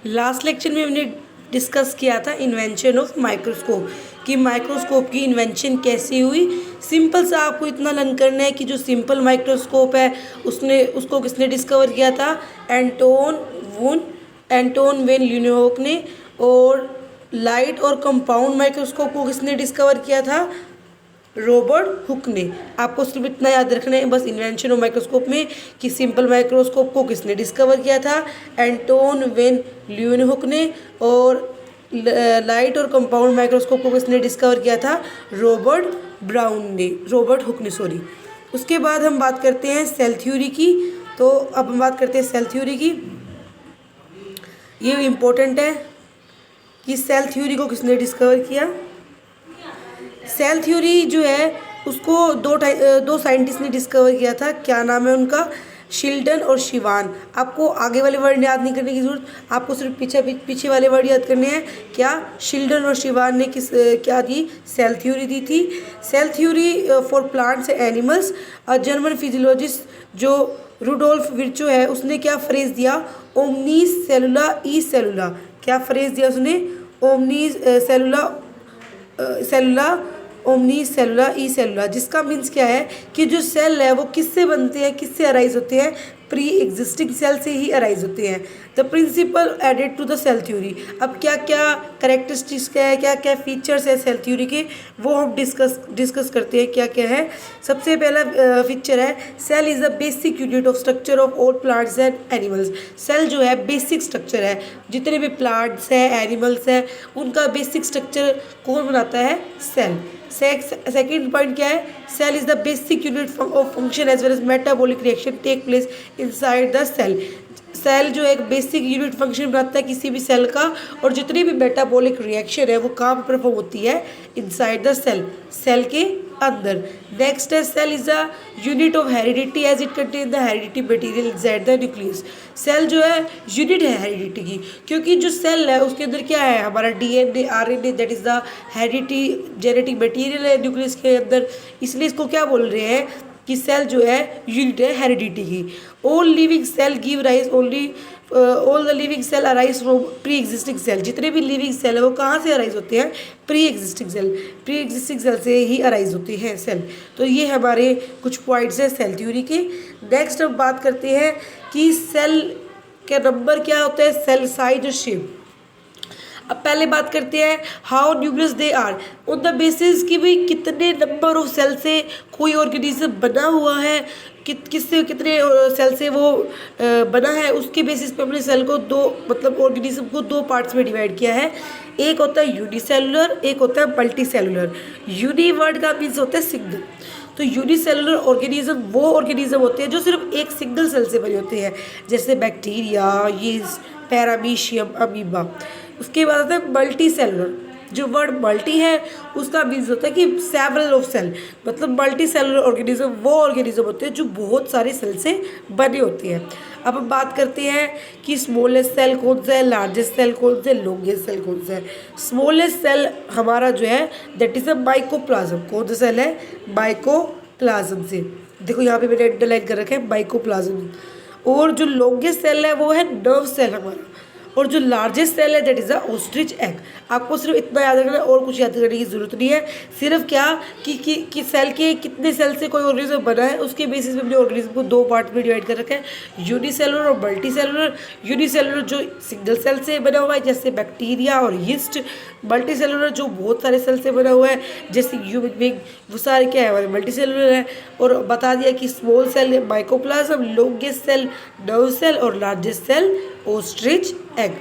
Last lecture में हमने discuss किया था इन्वेंशन ऑफ माइक्रोस्कोप कि माइक्रोस्कोप की इन्वेंशन कैसे हुई। सिंपल सा आपको इतना लर्न करना है कि जो सिंपल माइक्रोस्कोप है उसको किसने डिस्कवर किया था, एंटोन वेन ल्यूनेहोक ने। और लाइट और कंपाउंड माइक्रोस्कोप को किसने डिस्कवर किया था, रॉबर्ट हुक ने। आपको सिर्फ इतना याद रखना है बस इन्वेंशन ऑफ माइक्रोस्कोप में कि सिंपल माइक्रोस्कोप को किसने डिस्कवर किया था, एंटोन वेन ल्यूनेहुक ने। और लाइट और कंपाउंड माइक्रोस्कोप को किसने डिस्कवर किया था, रॉबर्ट हुक ने सॉरी। उसके बाद हम बात करते हैं सेल थ्योरी की। तो अब हम बात करते हैं सेल थ्योरी की। ये इम्पोर्टेंट है कि सेल थ्योरी को किसने डिस्कवर किया। सेल थ्योरी जो है उसको दो साइंटिस्ट ने डिस्कवर किया था। क्या नाम है उनका, शिल्डन और शिवान। आपको आगे वाले वर्ड याद नहीं करने की ज़रूरत, आपको सिर्फ पीछे वाले वर्ड याद करने हैं। क्या शिल्डन और शिवान ने क्या दी, सेल थ्योरी दी थी। Cell theory for plants and animals. German physiologist जो रुडोल्फ विर्चो है उसने क्या फ्रेज दिया, ओमनी सेलुला ई सेलुला। क्या फ्रेज दिया उसने, ओमनी सेलुला ई सेलुला, जिसका मीन्स क्या है कि जो सेल है वो किससे बनते हैं, किससे अराइज होते हैं, प्री एग्जिस्टिंग सेल से ही अराइज होते हैं। The principle added to the cell theory. अब क्या क्या करेक्टरिस्टिक्स क्या है, क्या क्या फीचर्स है सेल थ्योरी के, वो हम डिस्कस करते हैं। क्या क्या है, सबसे पहला फीचर है cell is the basic unit of structure of all plants and animals. Cell जो है बेसिक स्ट्रक्चर है, जितने भी प्लांट्स हैं एनिमल्स हैं उनका बेसिक स्ट्रक्चर कौन बनाता है, सेल। सेकेंड पॉइंट क्या है, cell is the basic unit of function as well as metabolic reaction take place inside the cell. Cell जो एक बेसिक यूनिट फंक्शन बनाता है किसी भी सेल का, और जितनी भी मेटाबॉलिक रिएक्शन है वो कहाँ पर परफॉर्म होती है, इनसाइड द सेल, सेल के अंदर। नेक्स्ट है cell is a unit of heredity as it contain the heredity material inside the nucleus. Cell जो है यूनिट है हेरिडिटी की, क्योंकि जो सेल है उसके अंदर क्या है, हमारा DNA RNA that is the heredity genetic material है न्यूक्लियस के अंदर, इसलिए इसको क्या बोल रहे हैं कि सेल जो है यूनिट है हेरिडिटी की। All living cell give rise only all the living cell arise from pre existing cell. जितने भी लिविंग सेल है वो कहाँ से अराइज होते हैं, प्री एग्जिस्टिंग सेल से ही अराइज होते हैं सेल। तो ये हमारे कुछ पॉइंट्स हैं सेल थ्योरी के। नेक्स्ट हम बात करते हैं कि सेल के नंबर क्या होता है, सेल साइज और शेप। अब पहले बात करते हैं how numerous they are, on the basis कि भाई कितने नंबर ऑफ सेल से कोई ऑर्गेनिज्म बना हुआ है, किससे कितने सेल से वो बना है, उसके बेसिस पे हमने सेल को ऑर्गेनिज्म को दो पार्ट्स में डिवाइड किया है। एक होता है यूनिसेलुलर, एक होता है मल्टी सेलुलर। यूनि वर्ड का मीन्स होता है सिंगल। तो यूनिसेलुलर ऑर्गेनिज्म वो ऑर्गेनिज्म होते हैं जो सिर्फ एक सिंगल सेल से बने होते हैं, जैसे बैक्टीरिया, यीस्ट, पैरामीशियम, अमीबा। उसके बाद आता है मल्टी सेलुलर। जो वर्ड मल्टी है उसका मीन्स होता है कि सेवरल ऑफ सेल, मतलब मल्टी सेलुलर ऑर्गेनिज्म वो ऑर्गेनिज्म होते हैं जो बहुत सारे सेल से बने होते हैं। अब हम बात करते हैं कि स्मॉलेस्ट सेल कौन सा है, लार्जेस्ट सेल कौन सा है, लॉन्गेस्ट सेल कौन सा है। स्मॉलेस्ट सेल हमारा जो है दैट इज़ अ माइकोप्लाज्म। कौन सा सेल है, माइकोप्लाज्म से, देखो यहाँ पे मैंने अंडरलाइन कर रखा है माइकोप्लाज्म। और जो लॉन्गेस्ट सेल है वो है नर्व सेल हमारा, और जो लार्जेस्ट सेल है that is a ostrich egg. आपको सिर्फ इतना याद रखना है, और कुछ याद करने की जरूरत नहीं है। सिर्फ क्या कि सेल के कितने सेल से कोई ऑर्गेनिज्म बना है उसके बेसिस पे हमने ऑर्गेनिज्म को दो पार्ट में डिवाइड कर रखा है, यूनिसेलुलर और मल्टी सेलुलर। यूनिसेलुलर जो सिंगल सेल से बना हुआ है जैसे बैक्टीरिया और यीस्ट, मल्टी सेलुलर जो बहुत सारे सेल से बना हुआ है जैसे ह्यूमन बीइंग, वो सारे क्या है हमारे मल्टी सेलुलर है। और बता दिया कि स्मॉल सेल है mycoplasm, longest cell nerve cell और लार्जेस्ट सेल ऑस्ट्रिच एग।